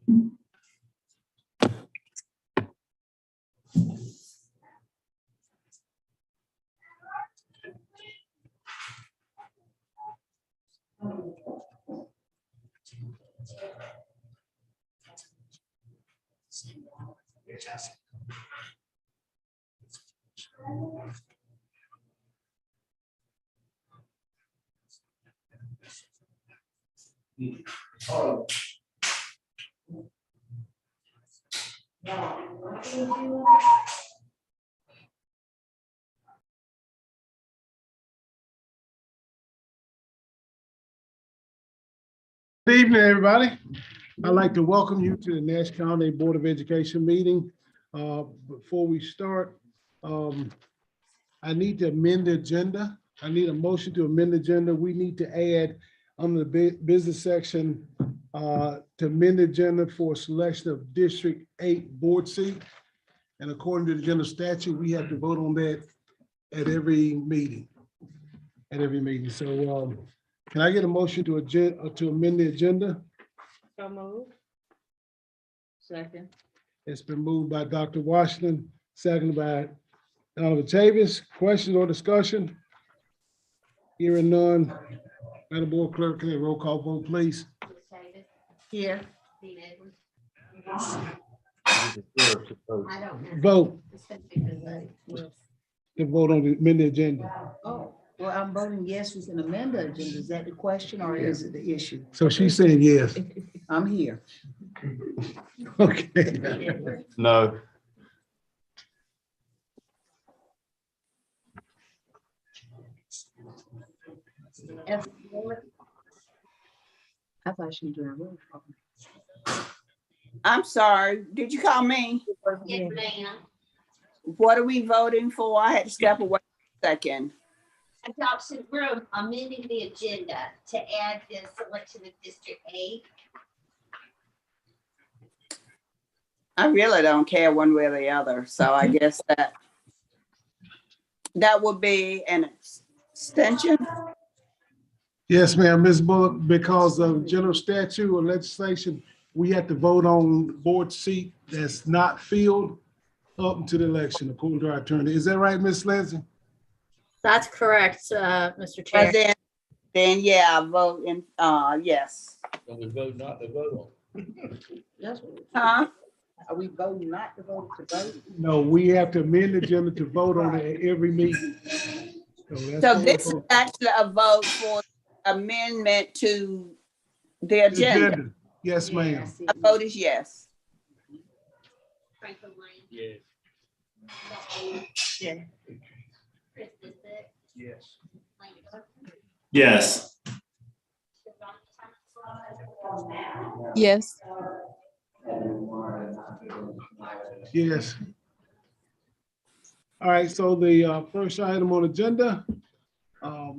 Good evening, everybody. I'd like to welcome you to the Nash County Board of Education meeting. Before we start, I need to amend the agenda. I need a motion to amend the agenda. We need to add under the business section to amend the agenda for selection of District 8 board seat. And according to the general statute, we have to vote on that at every meeting. So can I get a motion to amend the agenda? So moved. Second. It's been moved by Dr. Washington, seconded by Dr. Tavis. Questions or discussion? Hearing none. Madam Board Clerk, can I roll call vote, please? Here. Vote. To vote on the amended agenda. Oh, well, I'm voting yes, we can amend the agenda. Is that the question or is it the issue? So she's saying yes. I'm here. Okay. No. I thought she was doing a roll call. I'm sorry, did you call me? Yes, ma'am. What are we voting for? I had to step away a second. Adoption, we're amending the agenda to add the selection of District 8. I really don't care one way or the other, so I guess that would be an extension. Yes, ma'am, Ms. Bullock, because of general statute or legislation, we have to vote on board seat that's not filled up until the election, according to our attorney. Is that right, Ms. Lindsay? That's correct, Mr. Chair. But then yeah, I vote in, yes. So we vote not to vote That's what Huh? Are we voting not to vote to vote? No, we have to amend the agenda to vote on it at every meeting. So this is actually a vote for amendment to the agenda. Yes, ma'am. Yes, A vote is yes. Franklin Lane. Yes. Yeah. Chris Bissett, Yes. Lane Cook, Yes. Yes. Yes. All right, so the first item on the agenda, I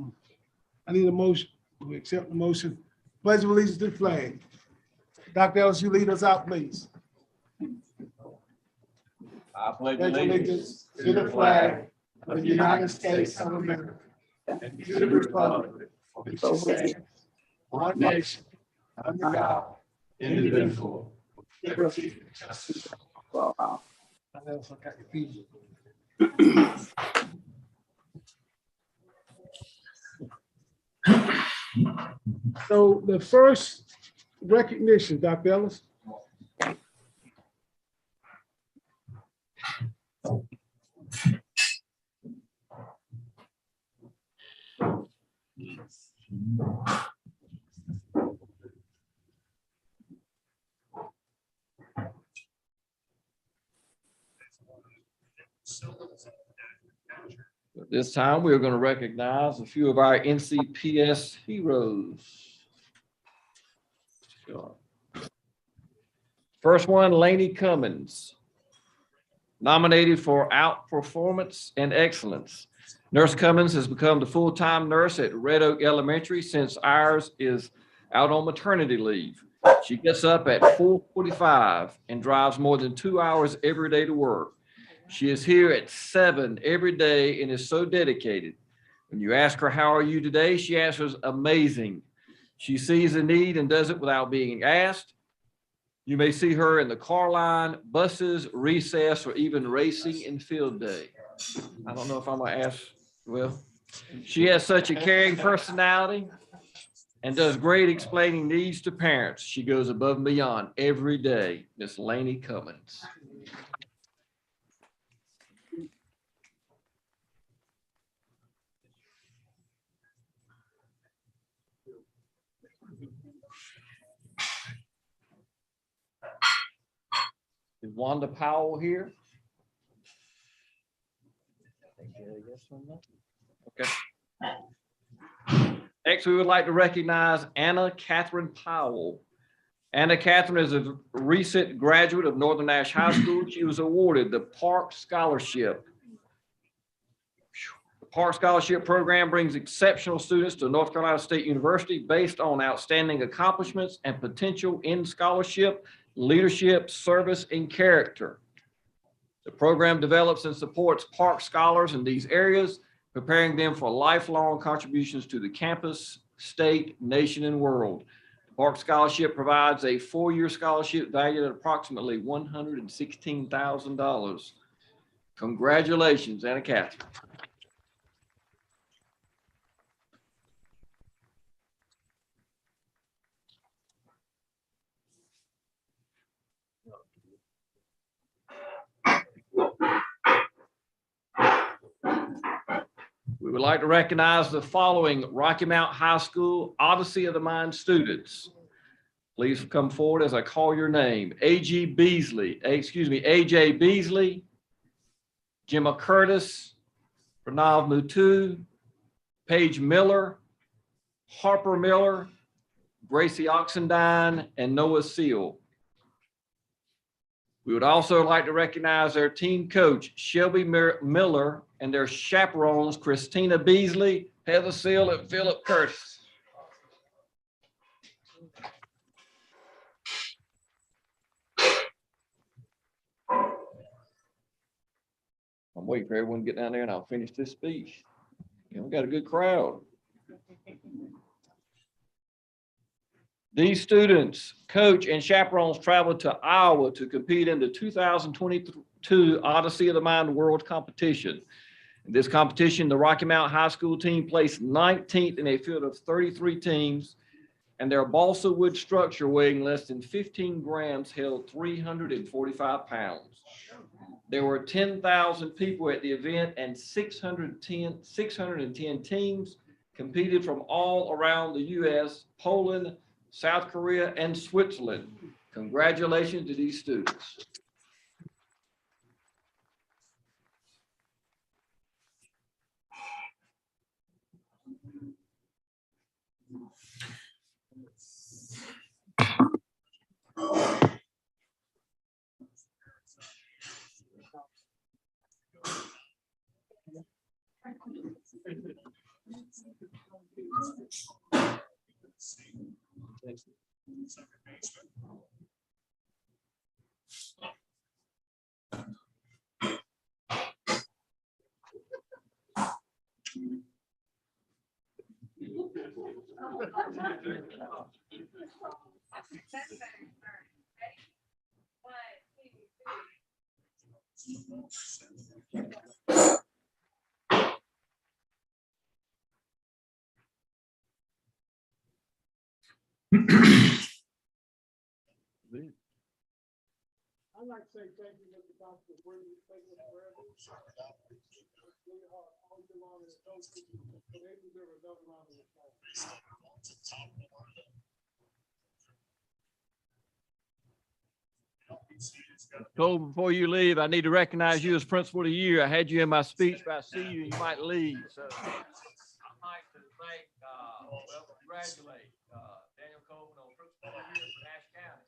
need a motion, we accept the motion. Pledge of allegiance to the flag. Dr. Ellis, you lead us out, please. I pledge Pledge allegiance to the flag of the United States of America and to the republic for which it stands, one nation, under God, indivisible, with liberty and justice for all. So the first recognition, Dr. Ellis. This time, we're going to recognize a few of our NCPS heroes. Sure. First one, Lainey Cummins, nominated for outperformance and excellence. Nurse Cummins has become the full-time nurse at Red Oak Elementary since ours is out on maternity leave. She gets up at 4:45 and drives more than 2 hours every day to work. She is here at 7 every day and is so dedicated. When you ask her, how are you today? She answers, amazing. She sees a need and does it without being asked. You may see her in the car line, buses, recess, or even racing in field day. I don't know if I'm gonna ask, well, she has such a caring personality and does great explaining needs to parents. She goes above and beyond every day. Miss Laney Cummins. Is Wanda Powell here? Okay. Next, we would like to recognize Anna Catherine Powell. Anna Catherine is a recent graduate of Northern Nash High School. She was awarded the Park Scholarship. The Park Scholarship program brings exceptional students to North Carolina State University based on outstanding accomplishments and potential in scholarship, leadership, service, and character. The program develops and supports Park scholars in these areas, preparing them for lifelong contributions to the campus, state, nation, and world. The Park Scholarship provides a 4-year scholarship valued at approximately $116,000. Congratulations, Anna Catherine. We would like to recognize the following Rocky Mount High School Odyssey of the Mind students. Please come forward as I call your name. AJ Beasley, Gemma Curtis, Pranav Mutu, Paige Miller, Harper Miller, Gracie Oxendine, and Noah Seal. We would also like to recognize their team coach, Shelby Miller, and their chaperones, Christina Beasley, Heather Seal, and Philip Curtis. I'm waiting for everyone to get down there and I'll finish this speech. You know, we got a good crowd. These students, coach, and chaperones traveled to Iowa to compete in the 2022 Odyssey of the Mind World Competition. In this competition, the Rocky Mount High School team placed 19th in a field of 33 teams, and their balsa wood structure weighing less than 15 grams held 345 pounds. There were 10,000 people at the event, and 610 teams competed from all around the U.S., Poland, South Korea, and Switzerland. Congratulations to these students. I'd like to say thank you, Mr. Thompson, for bringing this thing up forever. Really hard all year long, and it's so they deserve another round of applause. Cole, before you leave, I need to recognize you as Principal of the Year. I had you in my speech, but I see you, you might leave. So I'd like to thank, congratulate Daniel Coleman on Principal of the Year for Nash County.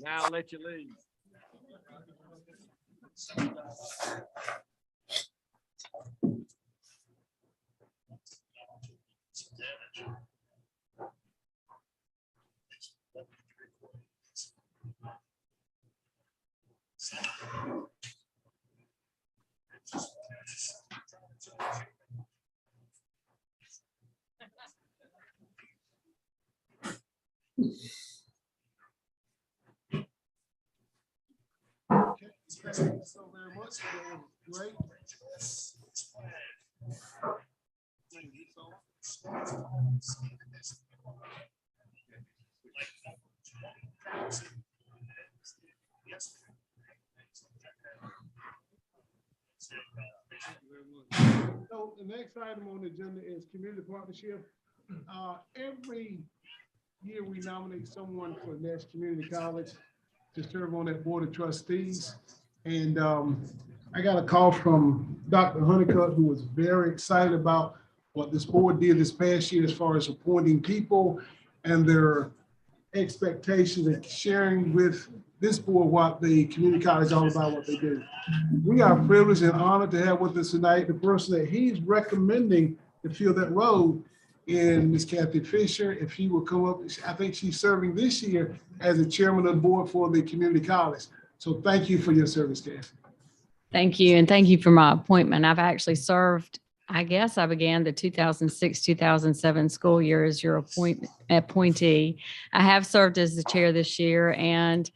Now I'll let you leave. Thank you so very much. That was great. So the next item on the agenda is community partnership. Every year we nominate someone for Nash Community College to serve on that board of trustees. And I got a call from Dr. Honeycutt, who was very excited about what this board did this past year as far as appointing people and their expectations and sharing with this board what the community college is all about, what they do. We are privileged and honored to have with us tonight the person that he's recommending to fill that role in Ms. Kathy Fisher. If she will come up, I think she's serving this year as the chairman of the board for the community college. So thank you for your service, Kathy. Thank you. And thank you for my appointment. I've actually served, I guess I began the 2006, 2007 school year as your appointee. I have served as the chair this year and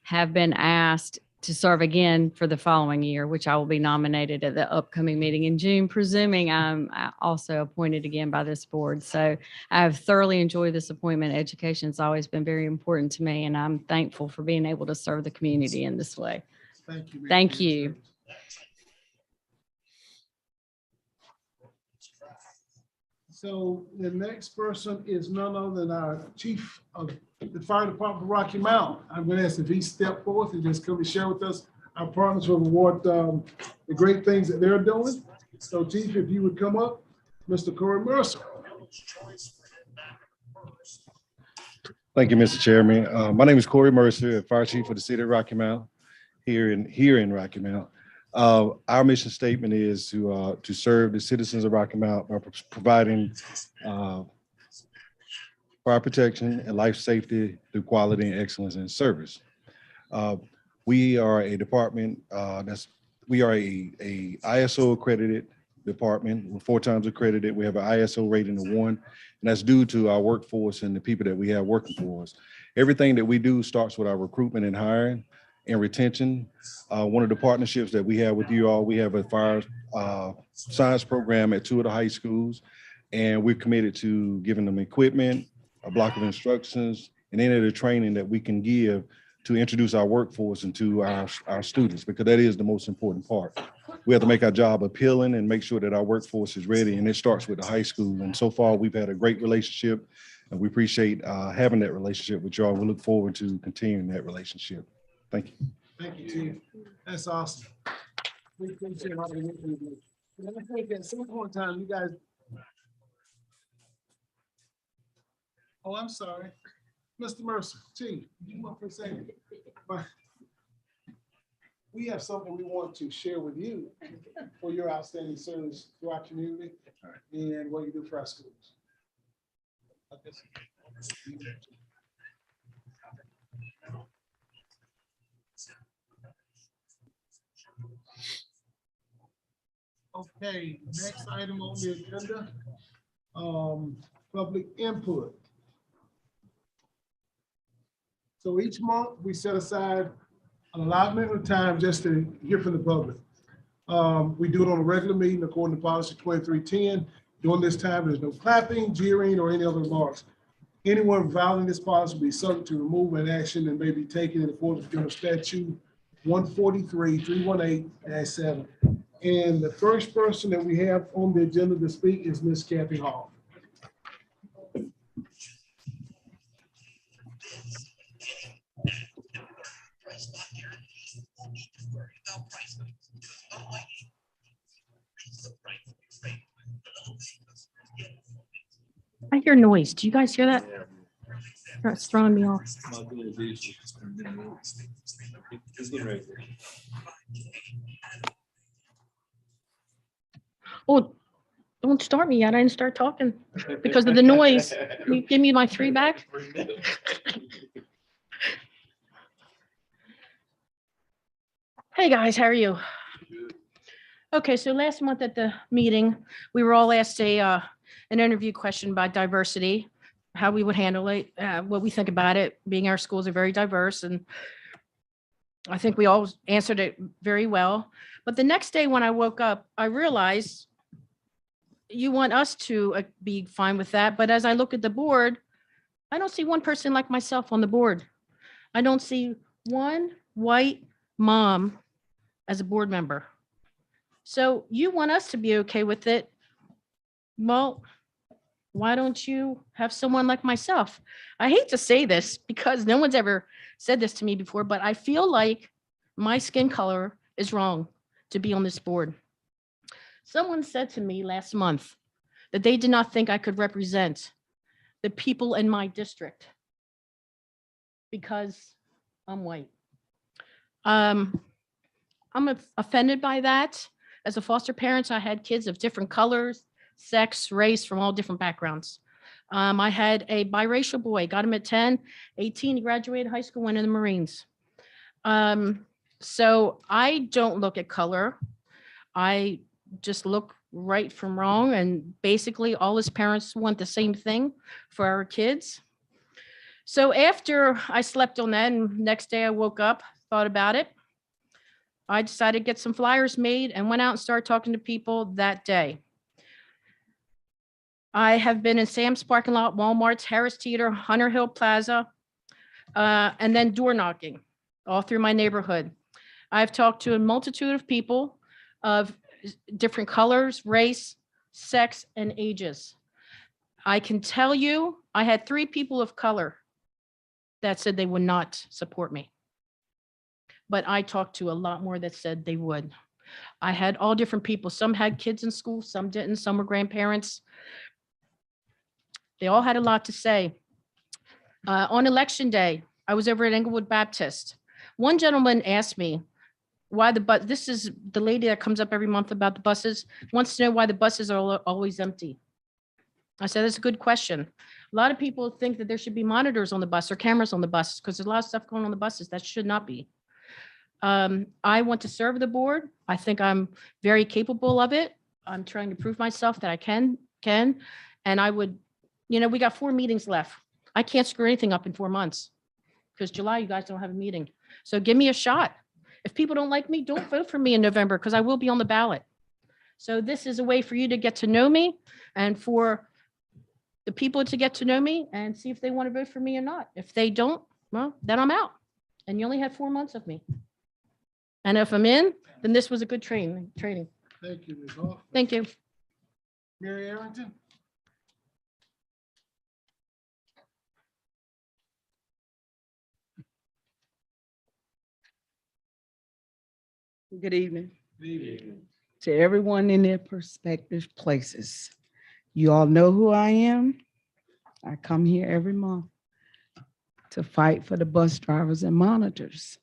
have been asked to serve again for the following year, which I will be nominated at the upcoming meeting in June, presuming I'm also appointed again by this board. So I have thoroughly enjoyed this appointment. Education has always been very important to me, and I'm thankful for being able to serve the community in this way. Thank you. Thank you. So the next person is none other than our chief of the fire department of Rocky Mount. I'm going to ask if he step forth and just come and share with us our partners for what the great things that they're doing. So chief, if you would come up, Mr. Corey Mercer. Thank you, Mr. Chairman. My name is Corey Mercer, Fire Chief for the City of Rocky Mount, here in Rocky Mount. Our mission statement is to serve the citizens of Rocky Mount by providing fire protection and life safety through quality and excellence in service. We are a department we are a ISO accredited department. We're 4 times accredited. We have an ISO rating of 1, and that's due to our workforce and the people that we have working for us. Everything that we do starts with our recruitment and hiring and retention. One of the partnerships that we have with you all, we have a fire science program at 2 of the high schools, and we're committed to giving them equipment, a block of instructions, and any of the training that we can give to introduce our workforce into our students, because that is the most important part. We have to make our job appealing and make sure that our workforce is ready, and it starts with the high school. And so far, we've had a great relationship, and we appreciate having that relationship with y'all. We look forward to continuing that relationship. Thank you. Thank you, Chief. That's awesome. We appreciate how they work with you. And I think at some point in time, you guys. Oh, I'm sorry. Mr. Mercer, Chief, you want to say? We have something we want to share with you for your outstanding service to our community and what you do for our schools. Okay, next item on the agenda, public input. So each month we set aside an allotment of time just to hear from the public. We do it on a regular meeting according to policy 2310. During this time, there's no clapping, jeering, or any other remarks. Anyone violating this policy will be subject to removal and action and may be taken in accordance with General Statute 143-318-7. And the first person that we have on the agenda to speak is Ms. Kathy Hall. I hear noise. Do you guys hear that? It's throwing me off. Oh, don't start me yet. I didn't start talking because of the noise. Can you give me my 3 back? Hey guys, how are you? Okay, so last month at the meeting, we were all asked an interview question about diversity, how we would handle it, what we think about it, being our schools are very diverse. And I think we all answered it very well. But the next day when I woke up, I realized you want us to be fine with that. But as I look at the board, I don't see one person like myself on the board. I don't see one white mom as a board member. So you want us to be okay with it. Well, why don't you have someone like myself? I hate to say this because no one's ever said this to me before, but I feel like my skin color is wrong to be on this board. Someone said to me last month that they did not think I could represent the people in my district because I'm white. I'm offended by that. As a foster parent, I had kids of different colors, sex, race, from all different backgrounds. I had a biracial boy, got him at 10, 18, he graduated high school, went in the Marines. So I don't look at color. I just look right from wrong. And basically all his parents want the same thing for our kids. So after I slept on that and next day I woke up, thought about it, I decided to get some flyers made and went out and started talking to people that day. I have been in Sam's parking lot, Walmart's, Harris Teeter, Hunter Hill Plaza, and then door knocking all through my neighborhood. I've talked to a multitude of people of different colors, race, sex, and ages. I can tell you, I had 3 people of color that said they would not support me. But I talked to a lot more that said they would. I had all different people. Some had kids in school, some didn't, some were grandparents. They all had a lot to say. On election day, I was over at Englewood Baptist. One gentleman asked me why the bus, this is the lady that comes up every month about the buses, wants to know why the buses are always empty. I said, that's a good question. A lot of people think that there should be monitors on the bus or cameras on the bus because there's a lot of stuff going on the buses. That should not be. I want to serve the board. I think I'm very capable of it. I'm trying to prove myself that I can. And I would, you know, we got 4 meetings left. I can't screw anything up in 4 months because July, you guys don't have a meeting. So give me a shot. If people don't like me, don't vote for me in November because I will be on the ballot. So this is a way for you to get to know me and for the people to get to know me and see if they want to vote for me or not. If they don't, well, then I'm out. And you only had 4 months of me. And if I'm in, then this was a good training. Thank you, Ms. Hoff. Thank you. Mary Arrington? Good evening Good evening. to everyone in their prospective places. You all know who I am. I come here every month to fight for the bus drivers and monitors.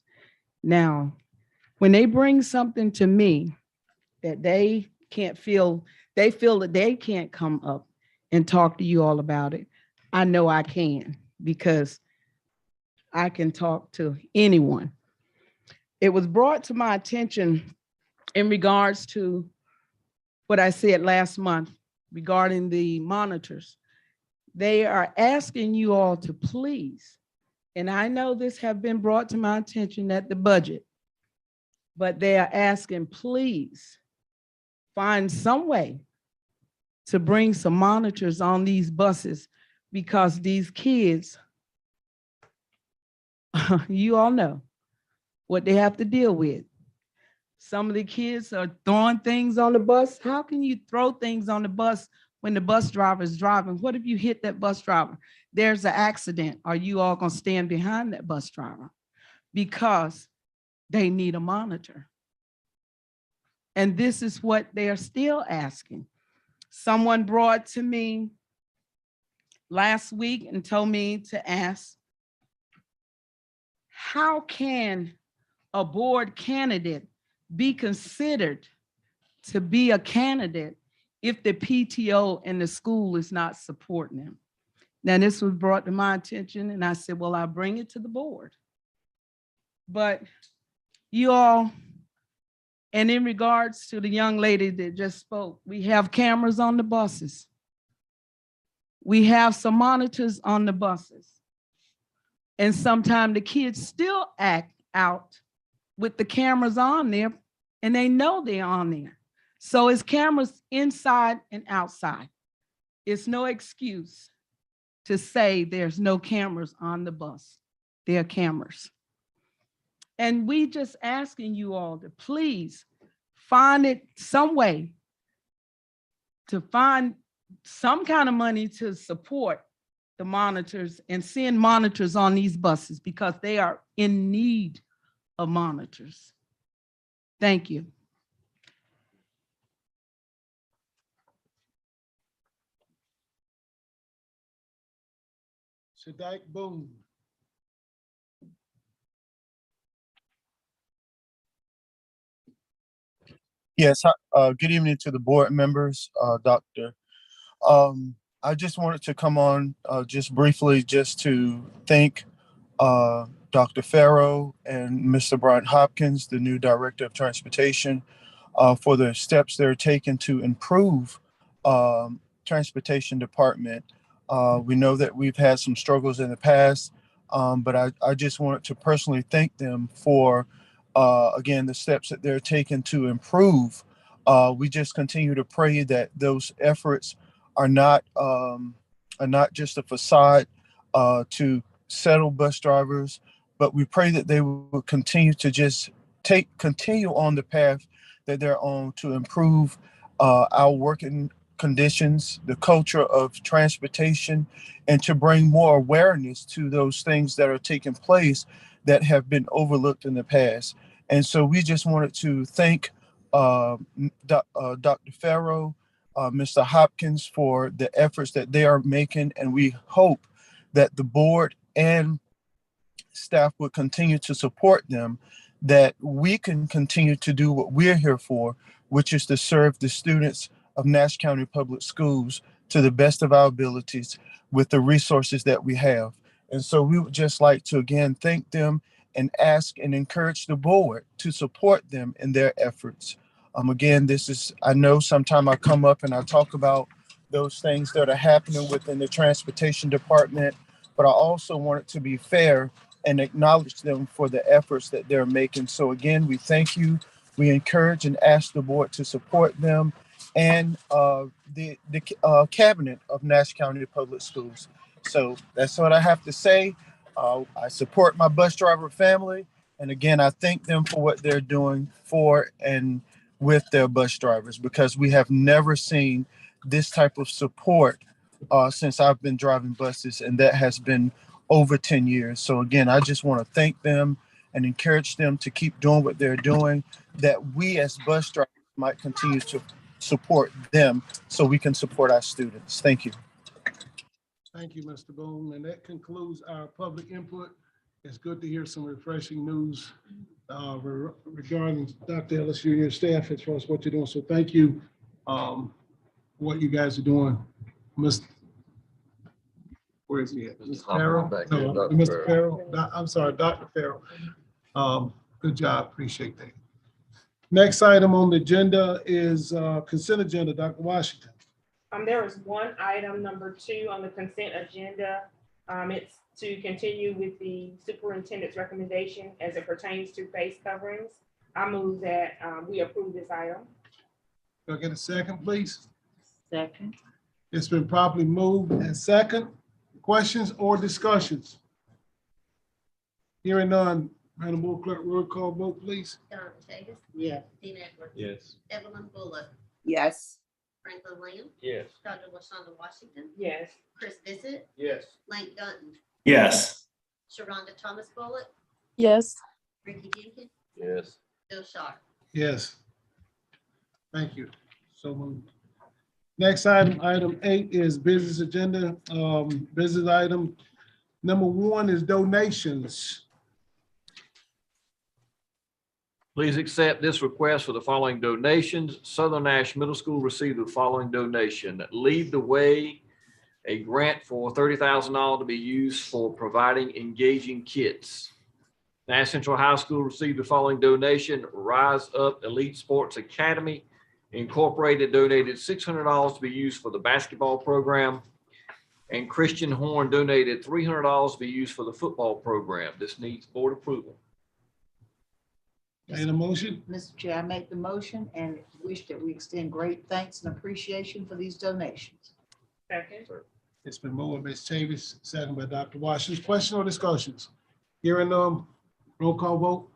Now, when they bring something to me that they feel that they can't come up and talk to you all about it, I know I can because I can talk to anyone. It was brought to my attention in regards to what I said last month regarding the monitors. They are asking you all to please, and I know this have been brought to my attention at the budget, but they are asking, please find some way to bring some monitors on these buses because these kids, you all know what they have to deal with. Some of the kids are throwing things on the bus. How can you throw things on the bus when the bus driver is driving? What if you hit that bus driver? There's an accident. Are you all gonna stand behind that bus driver? Because they need a monitor. And this is what they are still asking. Someone brought to me last week and told me to ask, how can a board candidate be considered to be a candidate if the PTO and the school is not supporting them? Now, this was brought to my attention and I said, well, I'll bring it to the board. But you all, and in regards to the young lady that just spoke, we have cameras on the buses. We have some monitors on the buses. And sometimes the kids still act out with the cameras on there, and they know they're on there. So it's cameras inside and outside. It's no excuse to say there's no cameras on the bus. There are cameras. And we just asking you all to please find it some way to find some kind of money to support the monitors and send monitors on these buses because they are in need of monitors. Thank you. Shaddai Boone. Yes, good evening to the board members, Doctor. I just wanted to come on just briefly just to thank Dr. Farrow and Mr. Brian Hopkins, the new Director of Transportation, for the steps they're taking to improve transportation department. We know that we've had some struggles in the past, but I just wanted to personally thank them for again, the steps that they're taking to improve. We just continue to pray that those efforts are not just a facade to settle bus drivers, but we pray that they will continue to just continue on the path that they're on to improve our working conditions, the culture of transportation, and to bring more awareness to those things that are taking place that have been overlooked in the past. And so we just wanted to thank Dr. Farrow, Mr. Hopkins for the efforts that they are making. And we hope that the board and staff will continue to support them, that we can continue to do what we're here for, which is to serve the students of Nash County Public Schools to the best of our abilities with the resources that we have. And so we would just like to again thank them and ask and encourage the board to support them in their efforts. Again, this is, I know sometime I come up and I talk about those things that are happening within the transportation department, but I also want it to be fair and acknowledge them for the efforts that they're making. So again, we thank you. We encourage and ask the board to support them and the cabinet of Nash County Public Schools. So that's what I have to say. I support my bus driver family. And again, I thank them for what they're doing for and with their bus drivers, because we have never seen this type of support since I've been driving buses, and that has been over 10 years. So again, I just want to thank them and encourage them to keep doing what they're doing, that we as bus drivers might continue to support them so we can support our students. Thank you. Thank you, Mr. Boone. And that concludes our public input. It's good to hear some refreshing news regarding Dr. Ellis, you and your staff as far as what you're doing. So thank you for what you guys are doing. Where is he at? Mr. Farrow? No, Mr. Farrow. I'm sorry, Dr. Farrow. Good job. Appreciate that. Next item on the agenda is consent agenda. Dr. Washington. There is one item, number 2 on the consent agenda. It's to continue with the superintendent's recommendation as it pertains to face coverings. I move that we approve this item. Can I get a second, please? Second. It's been properly moved and second. Questions or discussions? Hearing none. Madam Board Clerk, roll call vote, please. Don Davis. Yes. Dean Edwards. Yes. Evelyn Bullock. Yes. Franklin Williams. Yes. Dr. LaShonda Washington. Yes. Chris Bissett. Yes. Lane Dunton. Yes. Sharonda Thomas Bullock. Yes. Ricky Jenkins. Yes. Bill Sharp. Yes. Thank you. So moved. Next item, item 8 is business agenda. Business item number 1 is donations. Please accept this request for the following donations. Southern Nash Middle School received the following donation: Lead the Way, a grant for $30,000 to be used for providing engaging kits. Nash Central High School received the following donation: Rise Up Elite Sports Academy Incorporated donated $600 to be used for the basketball program. And Christian Horn donated $300 to be used for the football program. This needs board approval. Need a motion? Mr. Chair, I make the motion and wish that we extend great thanks and appreciation for these donations. Second. It's been moved by Ms. Chavis, second by Dr. Washington. Question or discussions? Hearing none, roll call vote.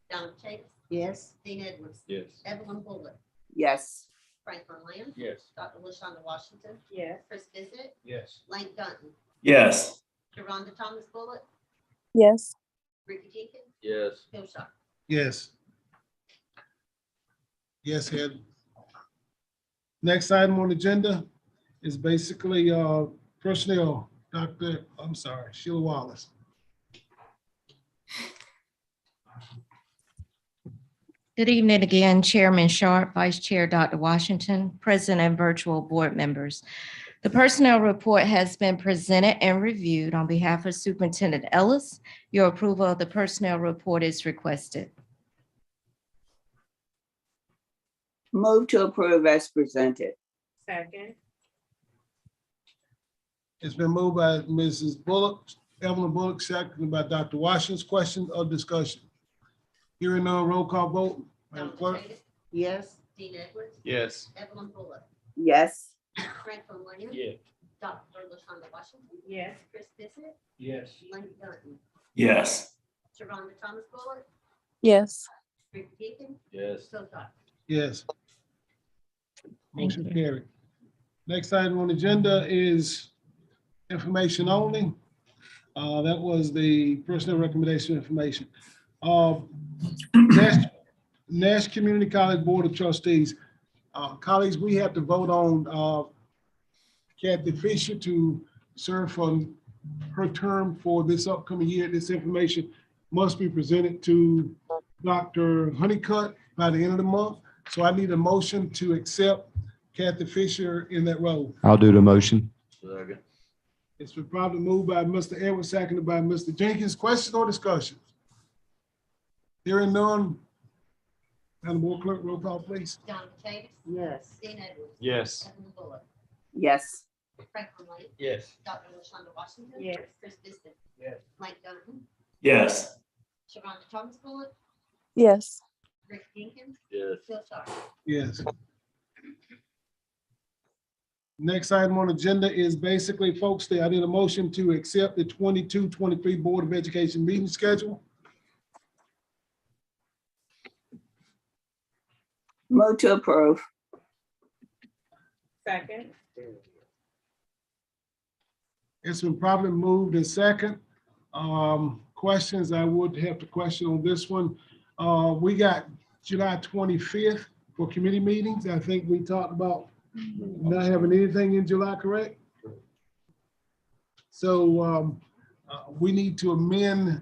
Donna Chase, Yes, Dean Edwards, Yes. Evelyn Bullock, Yes. Franklin Williams, Yes. Dr. LaShonda Washington, Yes. Chris Bissett, Yes. Lane Dunton, Yes. Sharonda Thomas Bullock, Yes. Ricky Jenkins, Yes. Bill Sharp. Yes. Yes, Ed. Next item on the agenda is basically personnel. Sheila Wallace. Good evening again, Chairman Sharp, Vice Chair Dr. Washington, President and virtual board members. The personnel report has been presented and reviewed on behalf of Superintendent Ellis. Your approval of the personnel report is requested. Move to approve as presented. Second. It's been moved by Mrs. Bullock, Evelyn Bullock, seconded by Dr. Washington. Question or discussion? Hearing none, roll call vote. Madam Donna Clerk? Chase, yes, Dean Edwards, Yes. Evelyn Bullock, Yes. Franklin Williams, Yeah. Dr. LaShonda Washington, Yes. Chris Bissett, Yes. Lane Dunton, Yes. Sharonda Thomas Bullock, Yes. Ricky Jenkins, Yes. Bill Sharp. Yes. Motion you. carried. Next item on the agenda is information only. That was the personnel recommendation information. Nash Community College Board of Trustees. Colleagues, we have to vote on Kathy Fisher to serve on her term for this upcoming year. This information must be presented to Dr. Honeycutt by the end of the month. So I need a motion to accept Kathy Fisher in that role. I'll do the motion. Second. It's been probably moved by Mr. Edwards, seconded by Mr. Jenkins. Questions or discussions? Hearing none. Madam Board Clerk, roll call, please. Donna Chase, yes, Dean Edwards, Yes. Evelyn Bullock, Yes. Franklin Williams, Yes. Dr. LaShonda Washington. Yes. Chris Bissett. Yes. Lane Dunton, Yes. Sharonda Thomas Bullock, Yes. Ricky Jenkins, Yes. Bill Sharp. Yes. Next item on the agenda is basically, folks, I need a motion to accept the 22-23 Board of Education meeting schedule. Move to approve. Second. It's been probably moved in second. Questions, I would have to question on this one. We got July 25th for committee meetings. I think we talked about not having anything in July, correct? So we need to amend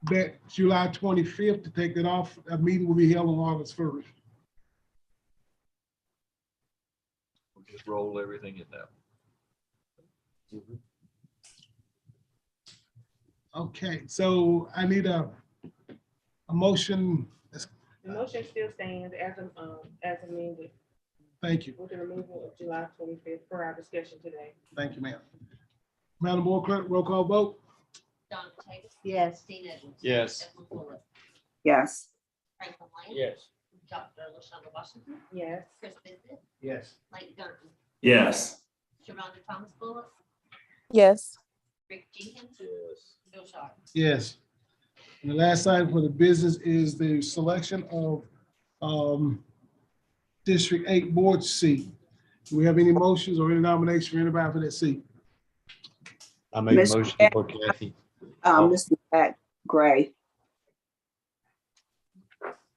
that July 25th to take that off. A meeting will be held on August 1st. We'll just roll everything in now. Okay, so I need a motion. The motion still stands as amended Thank you. with the removal of July 25th for our discussion today. Thank you, ma'am. Madam Board Clerk, roll call vote. Donna Chase, yes, Dean Edwards. Yes. Evelyn Bullock, Yes. Franklin Williams. Yes. Dr. LaShonda Washington, Yes. Chris Bissett, Yes. Lane Dunton, Yes. Sharonda Thomas Bullock, Yes. Rick Jenkins, Yes. Bill Sharp. Yes. And the last item for the business is the selection of District 8 board seat. Do we have any motions or any nominations for anybody for that seat? I make a Mr. motion Chair. for Kathy. Mr. Pat Gray.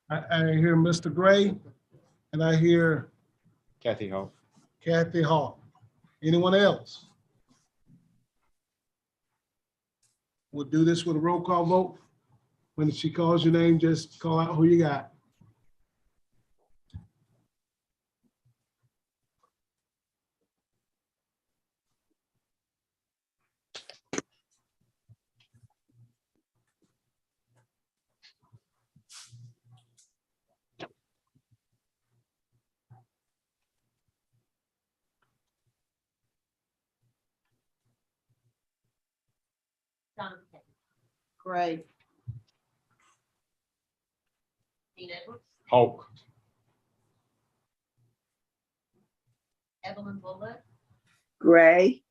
I hear Mr. Gray and I hear Kathy Hall. Kathy Hall. Anyone else? We'll do this with a roll call vote. When she calls your name, just call out who you got. Donna Chase, Gray, Dean Edwards, Hulk. Evelyn Bullock, Gray.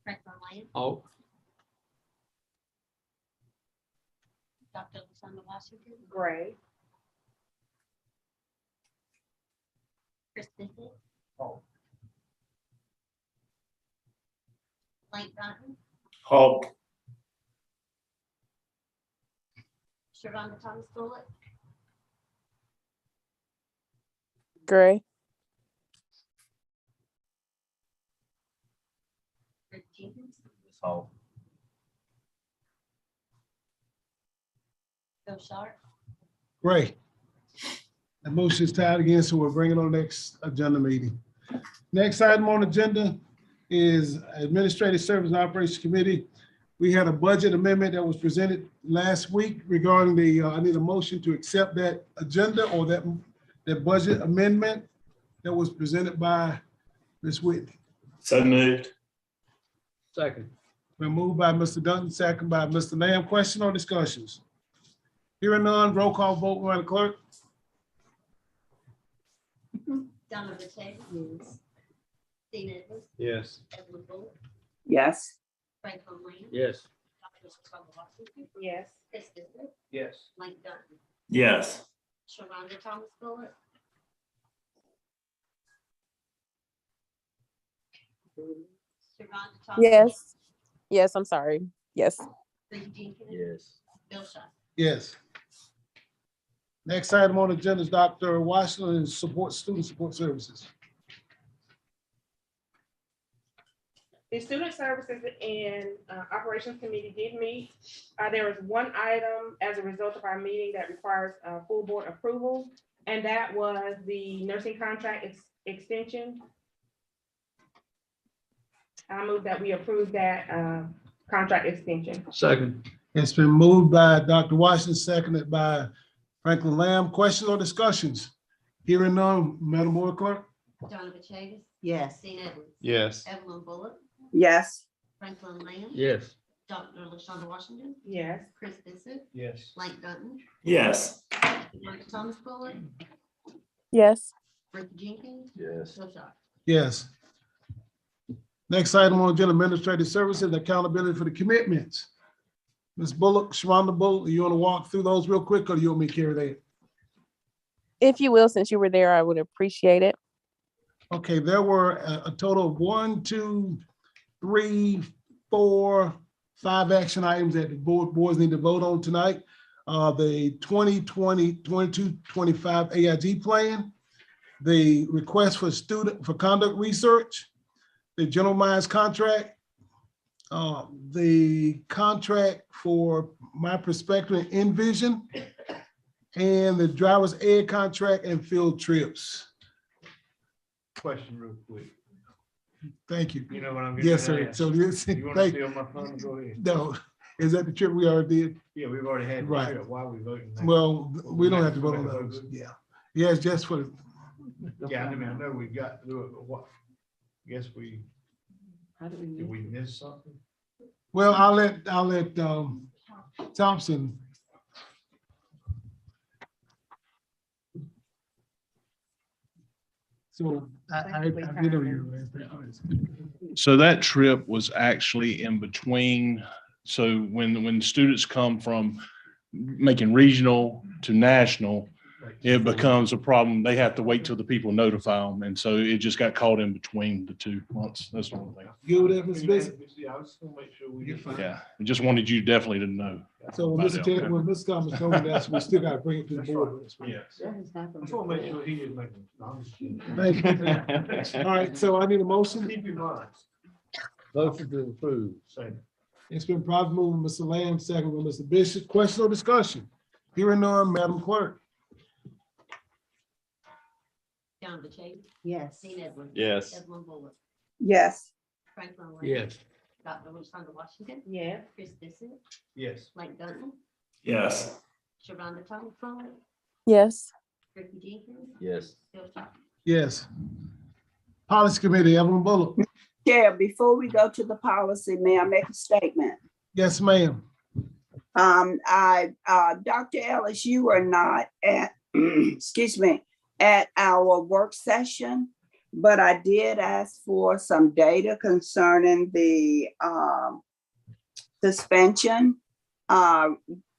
Franklin Lamb, Hulk. Dr. Lashonda Washington, Gray. Chris Bissett, Hulk. Lane Dunton, Hulk. Sharonda Thomas Bullock, Gray. Rick Jenkins, Hulk. Bill Sharp, Great. The motion is tied again, so we'll bring it on next agenda meeting. Next item on the agenda is Administrative Service and Operations Committee. We had a budget amendment that was presented last week regarding the, I need a motion to accept that agenda or that budget amendment that was presented by Ms. Whitney. So moved. Second. Been moved by Mr. Duncan, second by Mr. Lamb. Question or discussions? Hearing none, roll call vote, Madam Clerk. Donna Boucher. Yes. Dean Edwards, Yes. Evelyn Bullock, Yes. Franklin Lamb, Yes. Dr. Lashonda Washington, Yes. Chris Bissett, Yes. Lane Dunton, Yes. Sharonda Thomas Bullock, Sharonda Thomas. Yes. Yes, I'm sorry. Yes. Rick Jenkins, Yes. Bill Sharp. Yes. Next item on the agenda is Dr. Washington Student Support Services. The Student Services and Operations Committee did meet. There was one item as a result of our meeting that requires full board approval, and that was the nursing contract extension. I move that we approve that contract extension. Second. It's been moved by Dr. Washington, seconded by Franklin Lamb. Questions or discussions? Hearing none, Madam Board Clerk? Donna Boucher, Yes. Dean Edwards, Yes. Evelyn Bullock, Yes. Franklin Lamb, Yes. Dr. Lashonda Washington, Yes. Chris Bissett, Yes. Lane Dunton, Yes. Sharonda Thomas Bullock, Yes. Rick Jenkins, Yes. Bill Sharp. Yes. Next item on agenda, Administrative Services and Accountability for the Commitments. Ms. Bullock, Sharonda Bullock, you want to walk through those real quick, or do you want me to carry that? If you will, since you were there, I would appreciate it. Okay, there were a total of 1, 2, 3, 4, 5 action items that the boards need to vote on tonight. The 2020-22-25 AIG plan, the request for conduct research, the general mines contract, the contract for my perspective in Envision, and the driver's ed contract and field trips. Question real quick. Thank you. You know what I'm getting Yes, sir. at? So this, You want to thank, steal my thunder? Go ahead. no, is that the trip we already did? Yeah, we've already had the Right. trip. Why are we voting now? Well, we don't have to vote on those. Yeah. Yes, just for, Yeah, I mean, I know we got through it, but what? Guess we, did we miss something? well, I'll let Thompson. So I get over you. So that trip was actually in between. So when students come from making regional to national, it becomes a problem. They have to wait till the people notify them. And so it just got caught in between the 2 months. That's the only thing. You with that, Mr. Bishop? Yeah, I was just gonna make sure we. You're fine. Yeah, I just wanted you definitely to know. So when Mr. Taylor, when Mr. Thomas told me that, we still got to bring it to the board. Yes. I just want to make sure he is making. No, I'm just kidding. Thank you. All right, so I need a motion. Keep in mind. Motion to approve. Second. It's been properly moved by Mr. Lamb, second by Mr. Bishop. Question or discussion? Hearing none, Madam Clerk. Donna Boucher, Yes. Dean Edwards. Yes. Evelyn Bullock, Yes. Franklin Lamb. Yes. Dr. Lashonda Washington, Yes. Chris Bissett, Yes. Lane Dunton, Yes. Sharonda Thomas Bullock, Yes. Rick Jenkins, Yes. Bill Sharp. Yes. Policy Committee, Evelyn Bullock. Chair, before we go to the policy, may I make a statement? Yes, ma'am. Dr. Ellis, you were not at, excuse me, at our work session, but I did ask for some data concerning the suspension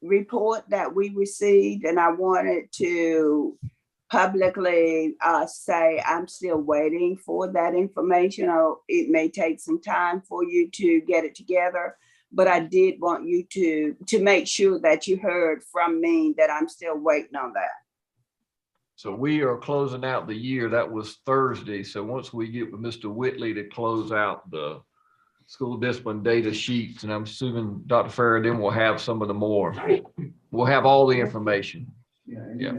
report that we received, and I wanted to publicly say I'm still waiting for that information. It may take some time for you to get it together, but I did want you to make sure that you heard from me that I'm still waiting on that. So we are closing out the year. That was Thursday. So once we get with Mr. Whitley to close out the school discipline data sheets, and I'm assuming Dr. Farrer, then we'll have some of the more, we'll have all the information. Yeah.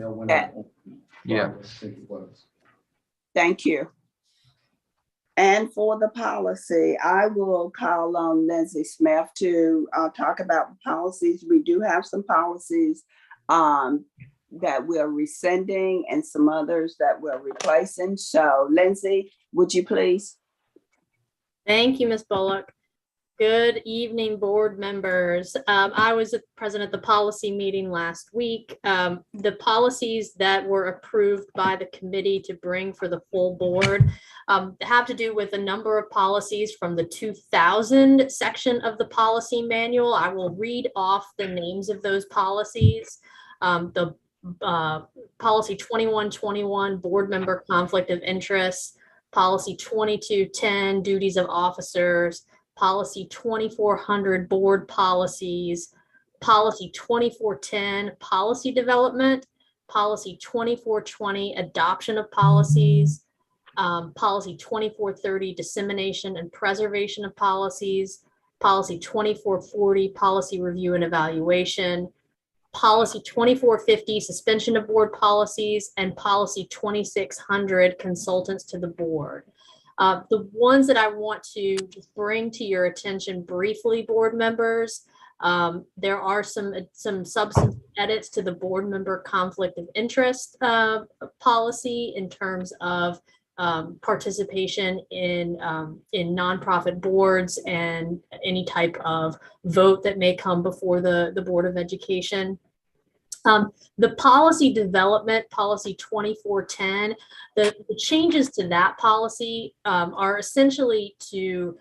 Thank you. And for the policy, I will call on Lindsay Smith to talk about the policies. We do have some policies that we're rescinding and some others that we're replacing. So Lindsay, would you please? Thank you, Ms. Bullock. Good evening, board members. I was present at the policy meeting last week. The policies that were approved by the committee to bring for the full board have to do with a number of policies from the 2000 section of the policy manual. I will read off the names of those policies. The policy 2121, board member conflict of interest, policy 2210, duties of officers, policy 2400, board policies, policy 2410, policy development, policy 2420, adoption of policies, policy 2430, dissemination and preservation of policies, policy 2440, policy review and evaluation, policy 2450, suspension of board policies, and policy 2600, consultants to the board. The ones that I want to bring to your attention briefly, board members, there are some substantive edits to the board member conflict of interest policy in terms of participation in nonprofit boards and any type of vote that may come before the Board of Education. The policy development, policy 2410, the changes to that policy are essentially to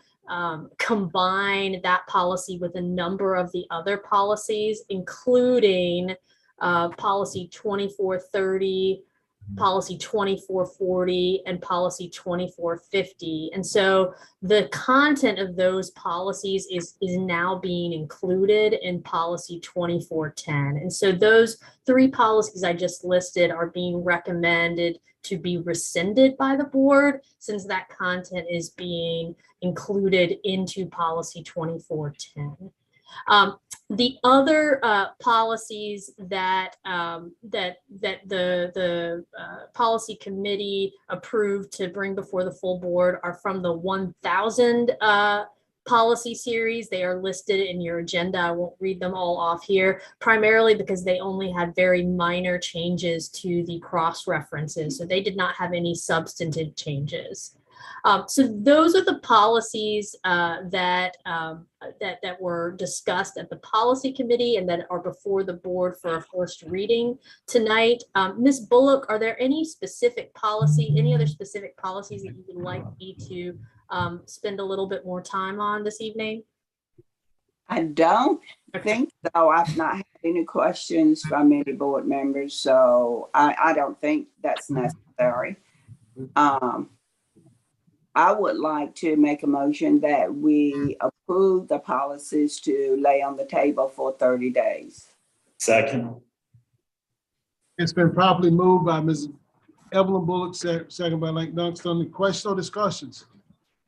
combine that policy with a number of the other policies, including policy 2430, policy 2440, and policy 2450. And so the content of those policies is now being included in policy 2410. And so those three policies I just listed are being recommended to be rescinded by the board, since that content is being included into policy 2410. The other policies that the policy committee approved to bring before the full board are from the 1000 policy series. They are listed in your agenda. I won't read them all off here, primarily because they only had very minor changes to the cross references. So they did not have any substantive changes. So those are the policies that were discussed at the policy committee and that are before the board for a first reading tonight. Ms. Bullock, are there any specific policy, any other specific policies that you would like me to spend a little bit more time on this evening? I don't think so. I've not had any questions from any board members, so I don't think that's necessary. I would like to make a motion that we approve the policies to lay on the table for 30 days. Second. It's been properly moved by Ms. Evelyn Bullock, second by Link Dunston. Questions or discussions?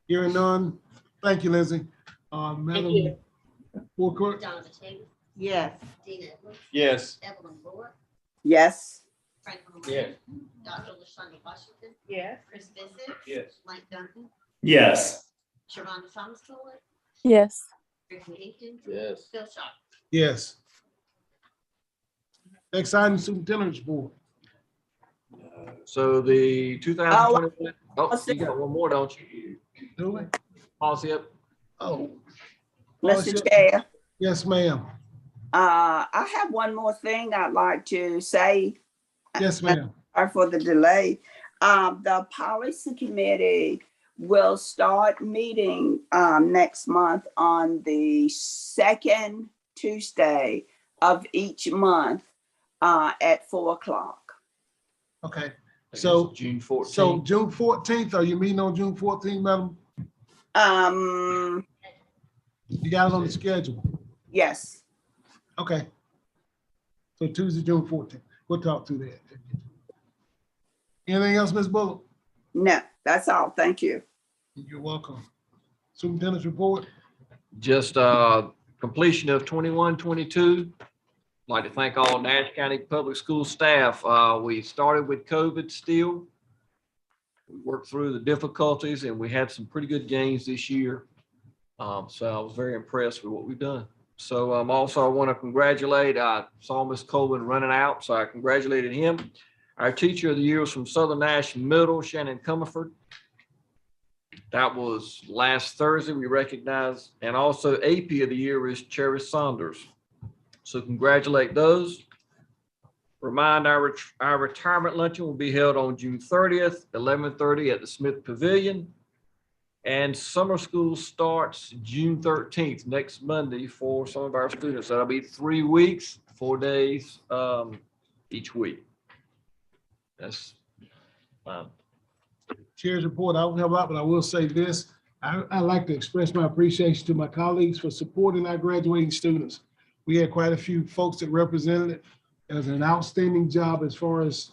Hearing none. Thank you, Lindsay. Madam Board Clerk? Yes. Dean Edwards, Yes. Evelyn Bullock, Yes. Franklin Yes. Williams, Dr. LaShonda Washington, Yes. Chris Vincent, Yes. Mike Duncan, Yes. Shavonda Thomas Bullock, Yes. Rick Hampton, Yes. Phil Shaw. Yes. Next item, Superintendent's Board. So the 2020, you got one more, don't you? Do we? Policy up. Oh. Mr. Chair, Yes, ma'am. I have one more thing I'd like to say. Yes, ma'am. Or for the delay. The policy committee will start meeting next month on the second Tuesday of each month at 4:00. Okay, It's so, June 14th. so June 14th, are you meeting on June 14th, madam? You got it on the schedule. Yes. Okay. So Tuesday, June 14th. We'll talk through that. Anything else, Ms. Bullock? No, that's all. Thank you. You're welcome. Superintendent's report. Just completion of 21-22. Like to thank all Nash County Public School staff. We started with COVID still. We worked through the difficulties and we had some pretty good gains this year. So I was very impressed with what we've done. So also I want to congratulate, I saw Ms. Colvin running out, so I congratulated him. Our teacher of the year was from Southern Nash Middle, Shannon Comerford. That was last Thursday, we recognized, and also AP of the year is Cherry Saunders. So congratulate those. Remind our retirement luncheon will be held on June 30th, 11:30 at the Smith Pavilion. And summer school starts June 13th, next Monday for some of our students. That'll be 3 weeks, 4 days each week. That's Chair's report, I won't help out, but I will say this. I'd like to express my appreciation to my colleagues for supporting our graduating students. We had quite a few folks that represented it as an outstanding job as far as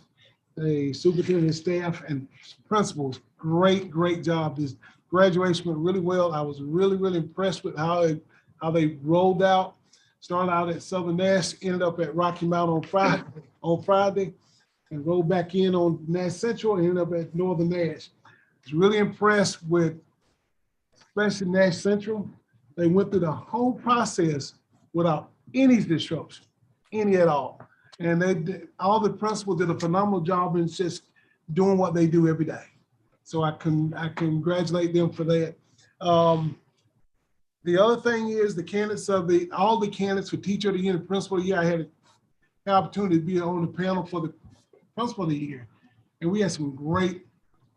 the superintendent, staff, and principals. Great, great job. This graduation went really well. I was really, really impressed with how they rolled out. Started out at Southern Nash, ended up at Rocky Mount on Friday, and rolled back in on Nash Central and ended up at Northern Nash. I was really impressed with, especially Nash Central. They went through the whole process without any disruption, any at all. And they did, all the principals did a phenomenal job in just doing what they do every day. So I congratulate them for that. The other thing is the candidates of all the candidates for teacher of the year and principal of the year. I had the opportunity to be on the panel for the principal of the year. And we had some great,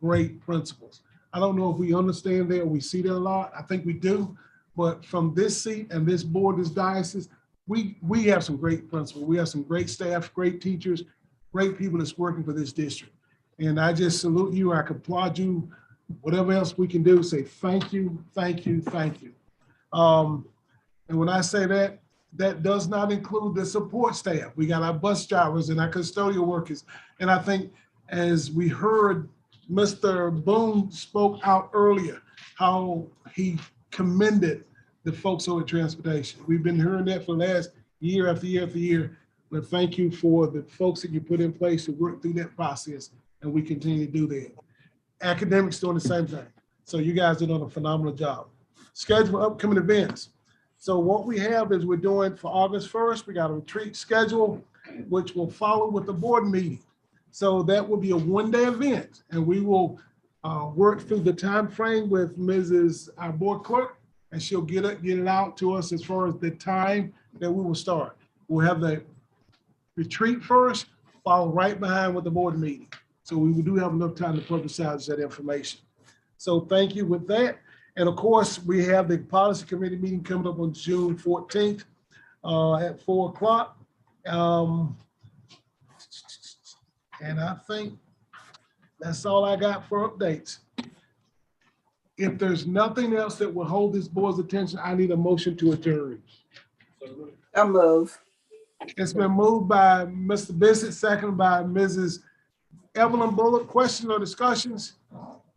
great principals. I don't know if we understand that or we see that a lot. I think we do. But from this seat and this board, this diocese, we have some great principals. We have some great staff, great teachers, great people that's working for this district. And I just salute you. I applaud you. Whatever else we can do, say thank you, thank you, thank you. And when I say that, that does not include the support staff. We got our bus drivers and our custodial workers. And I think as we heard, Mr. Boone spoke out earlier, how he commended the folks over at transportation. We've been hearing that for the last year after year after year. But thank you for the folks that you put in place to work through that process. And we continue to do that. Academics doing the same thing. So you guys are doing a phenomenal job. Schedule upcoming events. So what we have is we're doing for August 1st, we got a retreat schedule, which will follow with the board meeting. So that will be a one-day event, and we will work through the time frame with our board clerk, and she'll get it out to us as far as the time that we will start. We'll have the retreat first, follow right behind with the board meeting. So we do have enough time to publicize that information. So thank you with that. And of course, we have the policy committee meeting coming up on June 14th at 4:00. And I think that's all I got for updates. If there's nothing else that will hold this board's attention, I need a motion to adjourn. I'll move. It's been moved by Mr. Bissett, seconded by Mrs. Evelyn Bullock. Questions or discussions?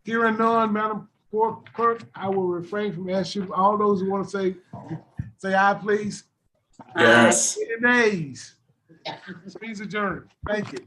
Hearing none, Madam Clerk, I will refrain from asking all those who want to say aye, please. Yes. Any nays? Please adjourn. Thank you.